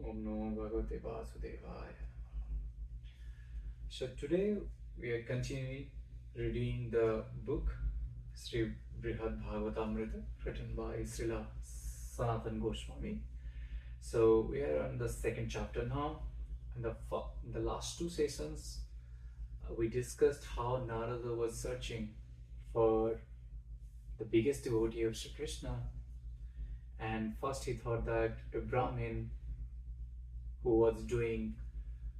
Om Namo Bhagavate Vasudevaya. So today we are continuing reading the book Sri Brihad Bhagavatam written by Srila Sanatan Goswami. So we are on the second chapter now. In the last two sessions, we discussed how Narada was searching for the biggest devotee of Sri Krishna. And first he thought that a Brahmin who was doing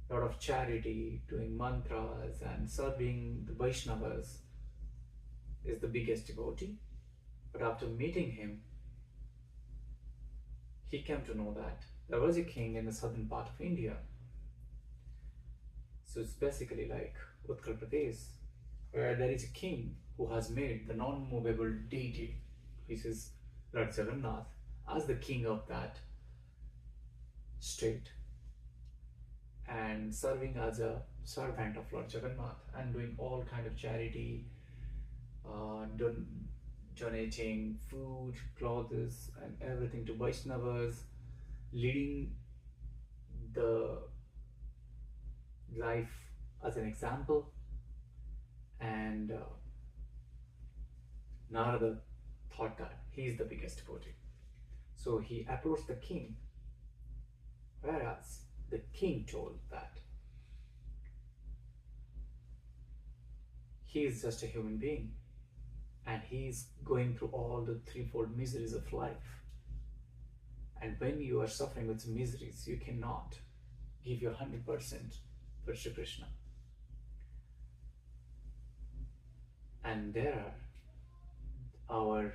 a lot of charity, doing mantras and serving the Vaishnavas is the biggest devotee. But after meeting him, he came to know that there was a king in the southern part of India. So it's basically like Cultivates, where there is a king who has made the non-movable deity, which is Lord Jagannath, as the king of that state, and serving as a servant of Lord Jagannath and doing all kind of charity, donating food, clothes and everything to Vaishnavas, leading the life as an example. And Narada thought that he is the biggest devotee. So he approached the king, whereas the king told that he is just a human being and he is going through all the threefold miseries of life. And when you are suffering with miseries, you cannot give your 100% for Shri Krishna. And there are our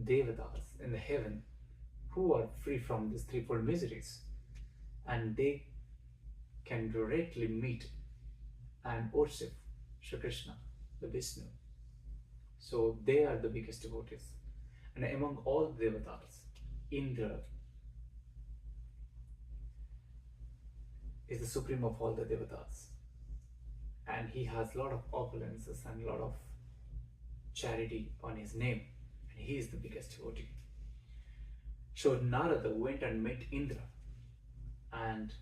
devatas in the heaven who are free from these threefold miseries, and they can directly meet and worship Shri Krishna, the Vishnu. So they are the biggest devotees. And among all the devatas, Indra is the supreme of all the devatas. And he has a lot of opulences and a lot of charity on his name. And he is the biggest devotee. So Narada went and met Indra and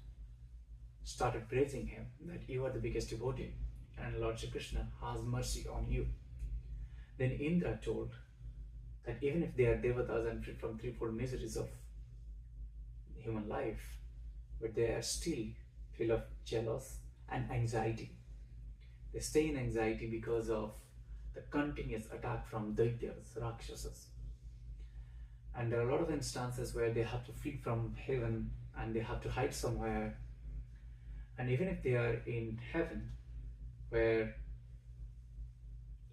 started praising him that you are the biggest devotee and Lord Shri Krishna has mercy on you. Then Indra told that even if they are devatas and free from threefold miseries of human life, but they are still full of jealous and anxiety. They stay in anxiety because of the continuous attack from Daityas, Rakshasas. And there are a lot of instances where they have to flee from heaven and they have to hide somewhere. And even if they are in heaven, where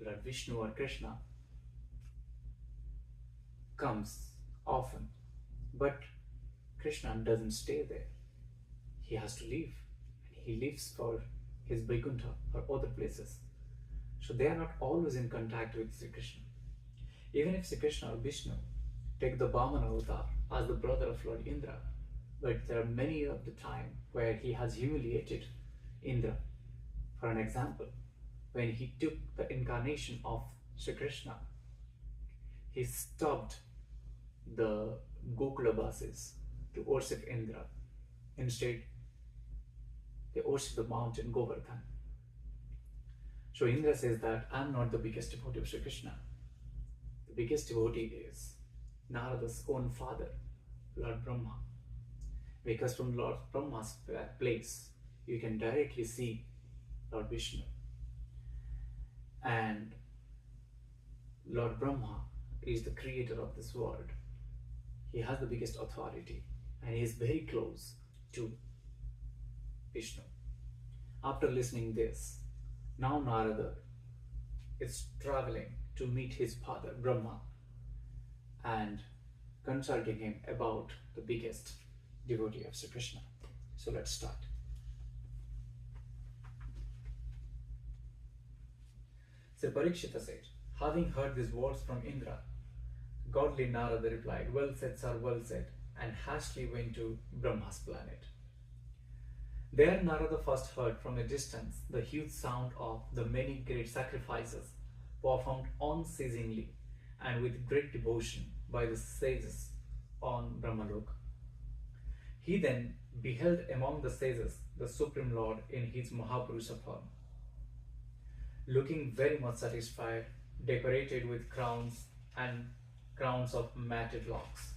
Lord Vishnu or Krishna comes often, but Krishna doesn't stay there. He has to leave. He lives for his Vaikuntha or other places. So they are not always in contact with Sri Krishna. Even if Sri Krishna or Vishnu take the Vamana avatar as the brother of Lord Indra, but there are many of the time where he has humiliated Indra. For an example, when he took the incarnation of Sri Krishna, he stopped the Gokula Vasis to worship Indra. Instead, they worship the mountain Govardhan. So Indra says that I am not the biggest devotee of Sri Krishna. The biggest devotee is Narada's own father, Lord Brahma. Because from Lord Brahma's place, you can directly see Lord Vishnu. And Lord Brahma is the creator of this world. He has the biggest authority and he is very close to Vishnu. After listening this, now Narada is traveling to meet his father Brahma and consulting him about the biggest devotee of Sri Krishna. So let's start. So Parikshita said, having heard these words from Indra, godly Narada replied, well said, sir, well said, and hastily went to Brahma's planet. There Narada first heard from a distance the huge sound of the many great sacrifices performed unceasingly and with great devotion by the sages on Brahmaloka. He then beheld among the sages the Supreme Lord in his Mahapurusha form, looking very much satisfied, decorated with crowns and crowns of matted locks.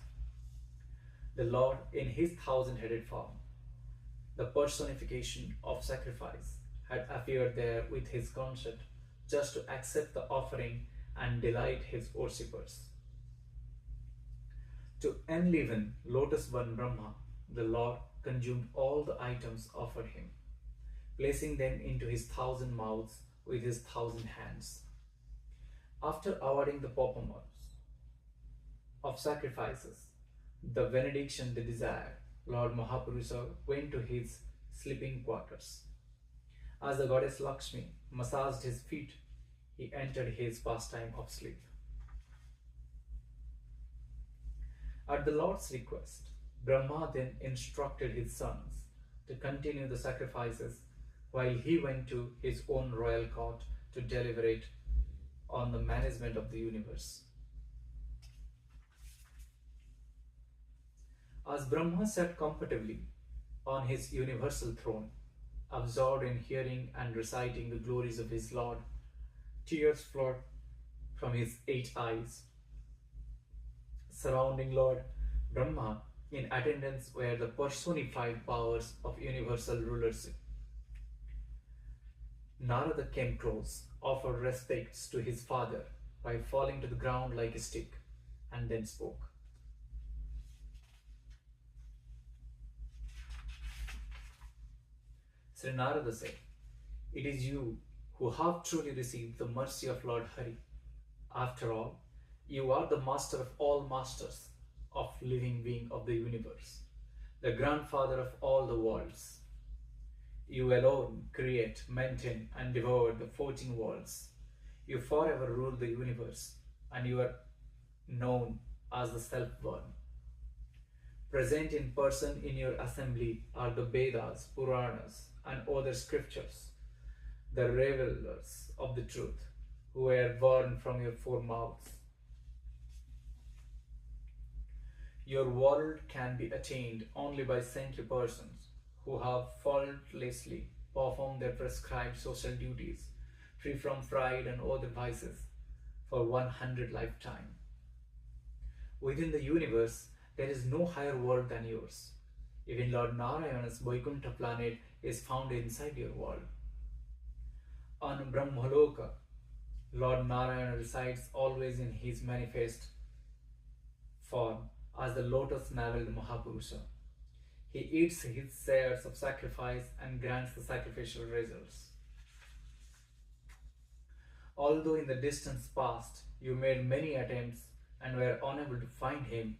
The Lord in his thousand-headed form, the personification of sacrifice, had appeared there with his consent just to accept the offering and delight his worshippers. To enliven lotus-born Brahma, the Lord consumed all the items offered him, placing them into his 1,000 mouths with his 1,000 hands. After awarding the performance of sacrifices, the benediction they desired, Lord Mahapurusha went to his sleeping quarters. As the goddess Lakshmi massaged his feet, he entered his pastime of sleep. At the Lord's request, Brahma then instructed his sons to continue the sacrifices while he went to his own royal court to deliberate on the management of the universe. As Brahma sat comfortably on his universal throne, absorbed in hearing and reciting the glories of his Lord, tears flowed from his 8 eyes. Surrounding Lord Brahma in attendance were the personified powers of universal rulership. Narada came close, offered respects to his father by falling to the ground like a stick, and then spoke. Sri Narada said, "It is you who have truly received the mercy of Lord Hari. After all, you are the master of all masters, of living being of the universe, the grandfather of all the worlds. You alone create, maintain, and devour the 14 worlds. You forever rule the universe, and you are known as the Self-Born. Present in person in your assembly are the Vedas, Puranas, and other scriptures, the revelers of the truth, who were born from your 4 mouths. Your world can be attained only by saintly persons who have faultlessly performed their prescribed social duties, free from pride and other vices, for 100 lifetimes. Within the universe, there is no higher world than yours. Even Lord Narayana's Vaikuntha planet is found inside your world. On Brahmaloka, Lord Narayana resides always in his manifest form as the lotus-naveled Mahapurusha. He eats his shares of sacrifice and grants the sacrificial results. Although in the distant past you made many attempts and were unable to find him,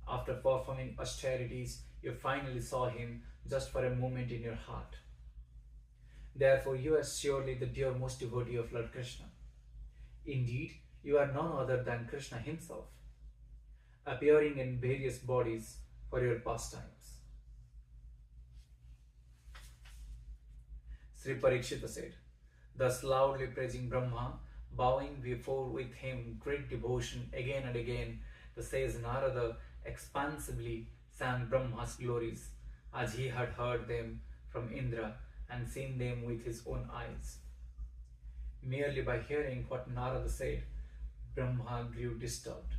after performing austerities, you finally saw him just for a moment in your heart. Therefore, you are surely the dearmost devotee of Lord Krishna. Indeed, you are none other than Krishna himself, appearing in various bodies for your pastimes. Sri Parikshita said, thus loudly praising Brahma, bowing before with him great devotion again and again, the sage Narada expansively sang Brahma's glories as he had heard them from Indra and seen them with his own eyes. Merely by hearing what Narada said, Brahma grew disturbed.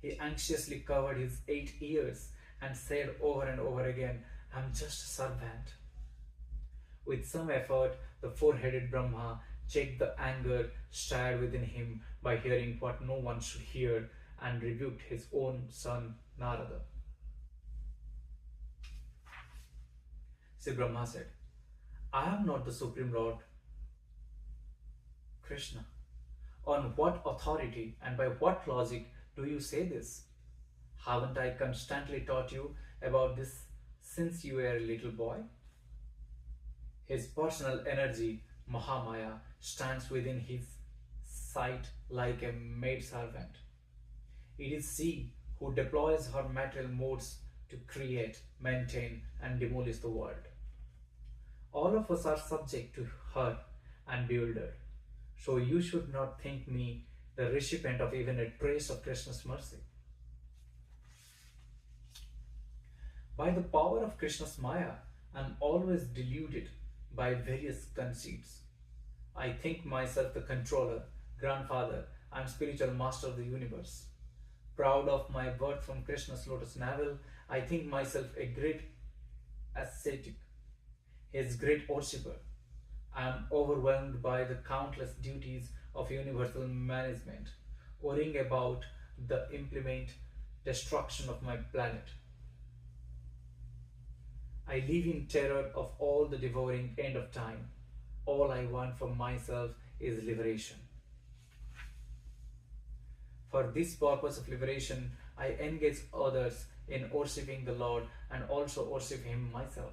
He anxiously covered his 8 ears and said over and over again, I am just a servant. With some effort, the 4-headed Brahma checked the anger stirred within him by hearing what no one should hear and rebuked his own son Narada. Sri Brahma said, I am not the Supreme Lord Krishna. On what authority and by what logic do you say this? Haven't I constantly taught you about this since you were a little boy? His personal energy, Mahamaya, stands within his sight like a maidservant. It is she who deploys her material modes to create, maintain, and demolish the world. All of us are subject to her and bewildered. So you should not think me the recipient of even a trace of Krishna's mercy. By the power of Krishna's Maya, I am always deluded by various conceits. I think myself the controller, grandfather, and spiritual master of the universe. Proud of my birth from Krishna's lotus navel, I think myself a great ascetic, his great worshipper. I am overwhelmed by the countless duties of universal management, worrying about the implement destruction of my planet. I live in terror of all the devouring end of time. All I want for myself is liberation. For this purpose of liberation, I engage others in worshipping the Lord and also worship Him myself.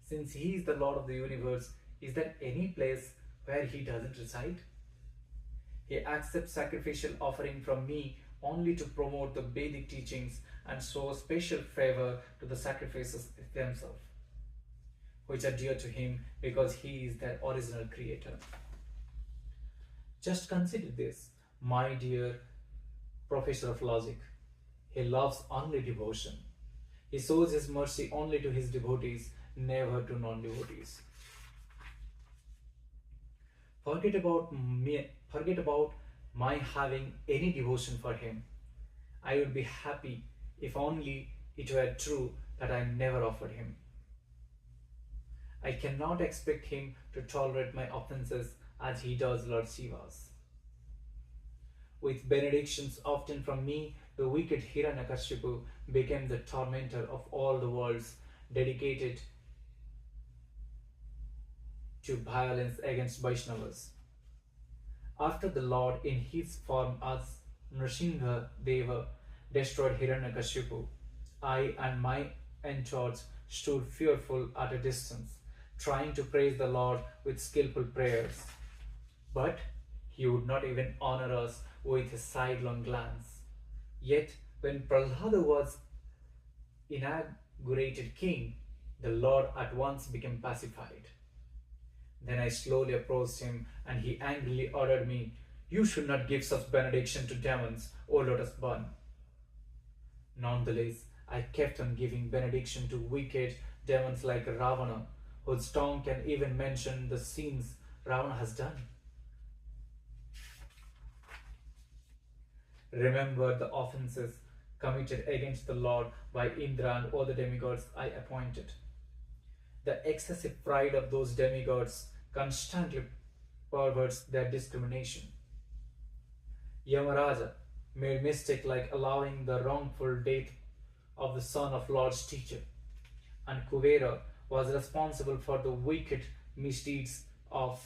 Since He is the Lord of the universe, is there any place where He doesn't reside? He accepts sacrificial offering from me only to promote the Vedic teachings and show special favor to the sacrifices themselves, which are dear to Him because He is their original creator. Just consider this, my dear professor of logic. He loves only devotion. He shows His mercy only to His devotees, never to non-devotees. Forget about my having any devotion for Him. I would be happy if only it were true that I never offered Him. I cannot expect Him to tolerate my offenses as He does Lord Shiva's. With benedictions often from me, the wicked Hiranyakashipu became the tormentor of all the worlds, dedicated to violence against Vaishnavas. After the Lord in His form as Nrsimha Deva destroyed Hiranyakashipu, I and my entourage stood fearful at a distance, trying to praise the Lord with skillful prayers. But He would not even honor us with a sidelong glance. Yet, when Prahlada was inaugurated king, the Lord at once became pacified. Then I slowly approached Him, and He angrily ordered me, "You should not give such benediction to demons, O lotus born." Nonetheless, I kept on giving benediction to wicked demons like Ravana, whose tongue can even mention the sins Ravana has done. Remember the offences committed against the Lord by Indra and all the demigods I appointed. The excessive pride of those demigods constantly perverts their discrimination. Yamaraja made mistake like allowing the wrongful death of the son of Lord's teacher, and Kuvera was responsible for the wicked misdeeds of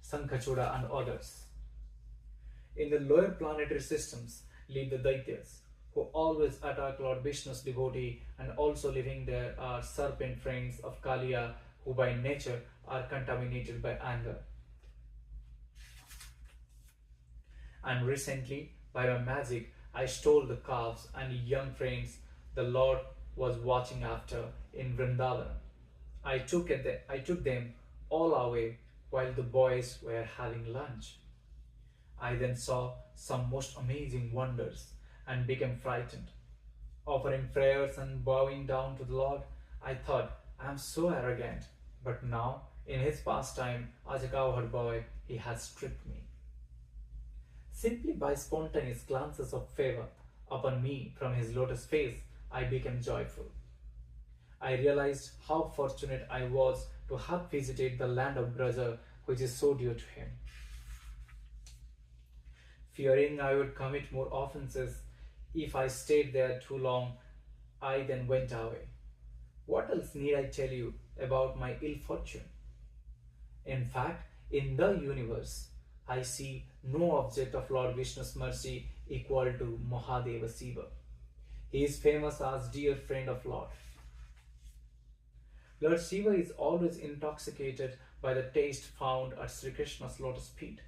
Sankachoda and others. In the lower planetary systems live the Daityas, who always attack Lord Vishnu's devotee, and also living there are serpent friends of Kaliya, who by nature are contaminated by anger. And recently, by my magic, I stole the calves and young friends the Lord was watching after in Vrindavan. I took them all away while the boys were having lunch. I then saw some most amazing wonders and became frightened. Offering prayers and bowing down to the Lord, I thought, I am so arrogant. But now, in His pastime as a cowherd boy, He has stripped me. Simply by spontaneous glances of favor upon me from His lotus face, I became joyful. I realized how fortunate I was to have visited the land of Braja, which is so dear to Him. Fearing I would commit more offences if I stayed there too long, I then went away. What else need I tell you about my ill fortune? In fact, in the universe, I see no object of Lord Vishnu's mercy equal to Mahadeva Shiva. He is famous as dear friend of Lord. Lord Shiva is always intoxicated by the taste found at Sri Krishna's lotus feet.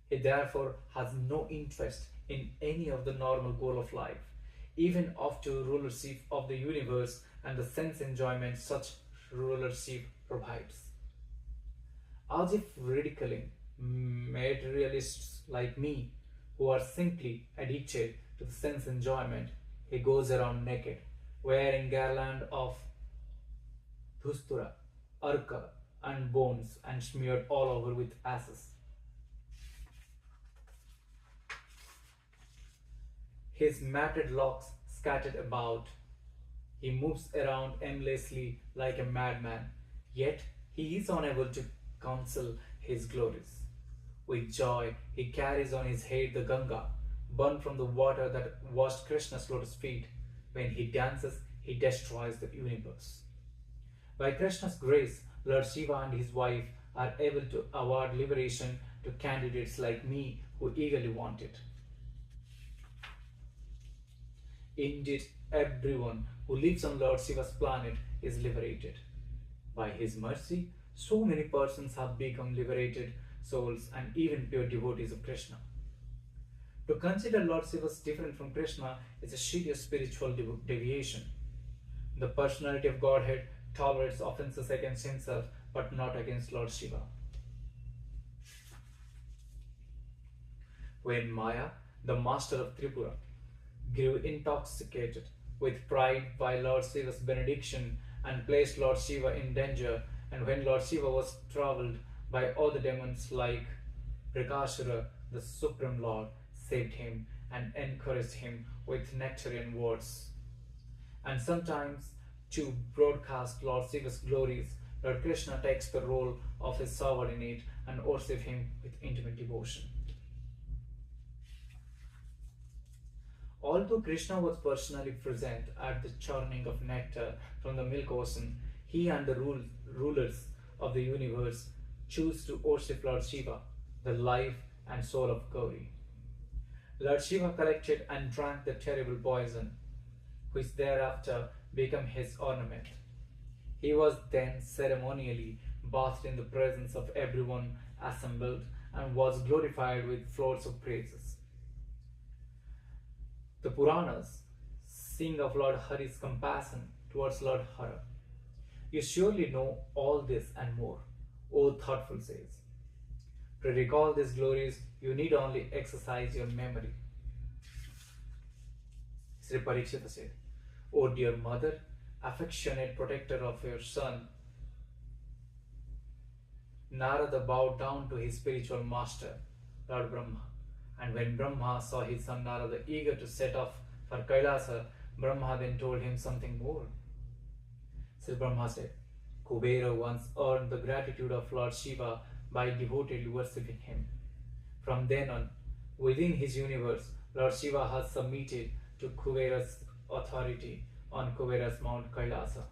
He therefore has no interest in any of the normal goal of life, even up to rulership of the universe and the sense enjoyment such rulership provides. As if ridiculing materialists like me, who are simply addicted to the sense enjoyment, he goes around naked, wearing garland of dhustura, arka, and bones, and smeared all over with ashes. His matted locks scattered about. He moves around aimlessly like a madman, yet he is unable to conceal his glories. With joy, he carries on his head the Ganga, born from the water that washed Krishna's lotus feet. When he dances, he destroys the universe. By Krishna's grace, Lord Shiva and his wife are able to award liberation to candidates like me who eagerly want it. Indeed, everyone who lives on Lord Shiva's planet is liberated. By his mercy, so many persons have become liberated souls and even pure devotees of Krishna. To consider Lord Shiva different from Krishna is a serious spiritual deviation. The personality of Godhead tolerates offenses against himself but not against Lord Shiva. When Maya, the master of Tripura, grew intoxicated with pride by Lord Shiva's benediction and placed Lord Shiva in danger, and when Lord Shiva was troubled by all the demons like Prakashura, the Supreme Lord saved him and encouraged him with nectarian words. And sometimes, to broadcast Lord Shiva's glories, Lord Krishna takes the role of his subordinate and worships him with intimate devotion. Although Krishna was personally present at the churning of nectar from the milk ocean, he and the rulers of the universe choose to worship Lord Shiva, the life and soul of Gauri. Lord Shiva collected and drank the terrible poison, which thereafter became his ornament. He was then ceremonially bathed in the presence of everyone assembled and was glorified with floods of praises. The Puranas sing of Lord Hari's compassion towards Lord Hara. You surely know all this and more, O thoughtful sage. To recall these glories, you need only exercise your memory. Sri Parikshita said, O dear mother, affectionate protector of your son, Narada bowed down to his spiritual master, Lord Brahma. And when Brahma saw his son Narada eager to set off for Kailasa, Brahma then told him something more. Sri Brahma said, Kubera once earned the gratitude of Lord Shiva by devotedly worshipping him. From then on, within his universe, Lord Shiva has submitted to Kubera's authority on Kubera's Mount Kailasa.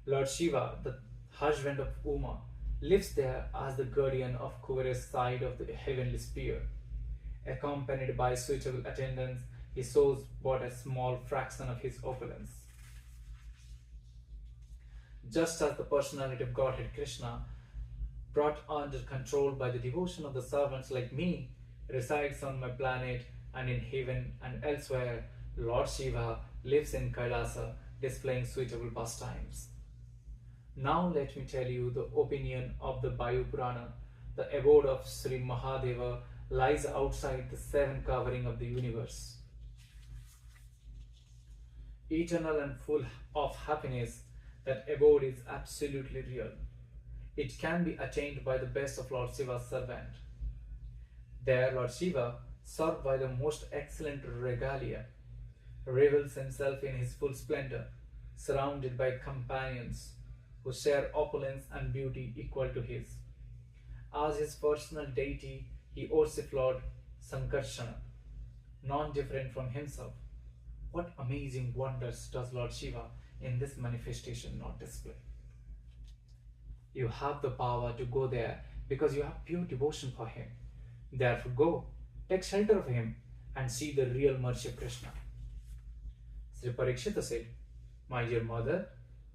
Lord Shiva, the husband of Uma, lives there as the guardian of Kubera's side of the heavenly sphere. Accompanied by suitable attendants, he shows but a small fraction of his opulence. Just as the personality of Godhead Krishna, brought under control by the devotion of the servants like me, resides on my planet and in heaven and elsewhere, Lord Shiva lives in Kailasa, displaying suitable pastimes. Now let me tell you the opinion of the Vayu Purana. The abode of Sri Mahadeva lies outside the seven covering of the universe. Eternal and full of happiness, that abode is absolutely real. It can be attained by the best of Lord Shiva's servant. There Lord Shiva, served by the most excellent regalia, reveals himself in his full splendor, surrounded by companions who share opulence and beauty equal to his. As his personal deity, he worships Lord Sankarshana, non-different from himself. What amazing wonders does Lord Shiva in this manifestation not display? You have the power to go there because you have pure devotion for him. Therefore go, take shelter of him and see the real mercy of Krishna. Sri Parikshita said, My dear mother,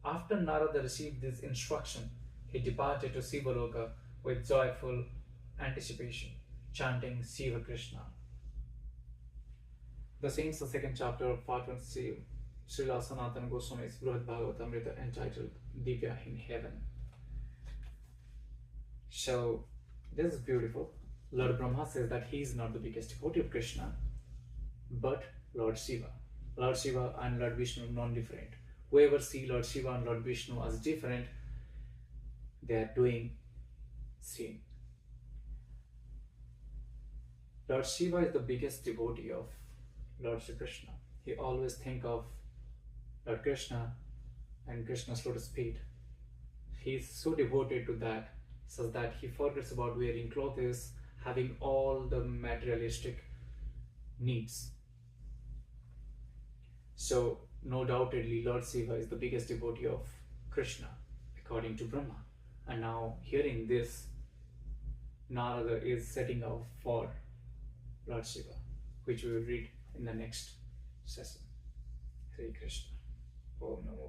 after Narada received this instruction, he departed to Sivaloka with joyful anticipation, chanting Shiva Krishna. The same is the second chapter of part 1 Srila Sanatana Goswami's Brihad Bhagavatam entitled Divya in Heaven. So, this is beautiful. Lord Brahma says that he is not the biggest devotee of Krishna, but Lord Shiva. Lord Shiva and Lord Vishnu are non-different. Whoever see Lord Shiva and Lord Vishnu as different, they are doing sin. Lord Shiva is the biggest devotee of Lord Shri Krishna. He always think of Lord Krishna and Krishna's lotus feet. He is so devoted to that, such that he forgets about wearing clothes, having all the materialistic needs. So, no doubtedly, Lord Shiva is the biggest devotee of Krishna, according to Brahma. And now, hearing this, Narada is setting out for Lord Shiva, which we will read in the next session. Hare Krishna. Om Namo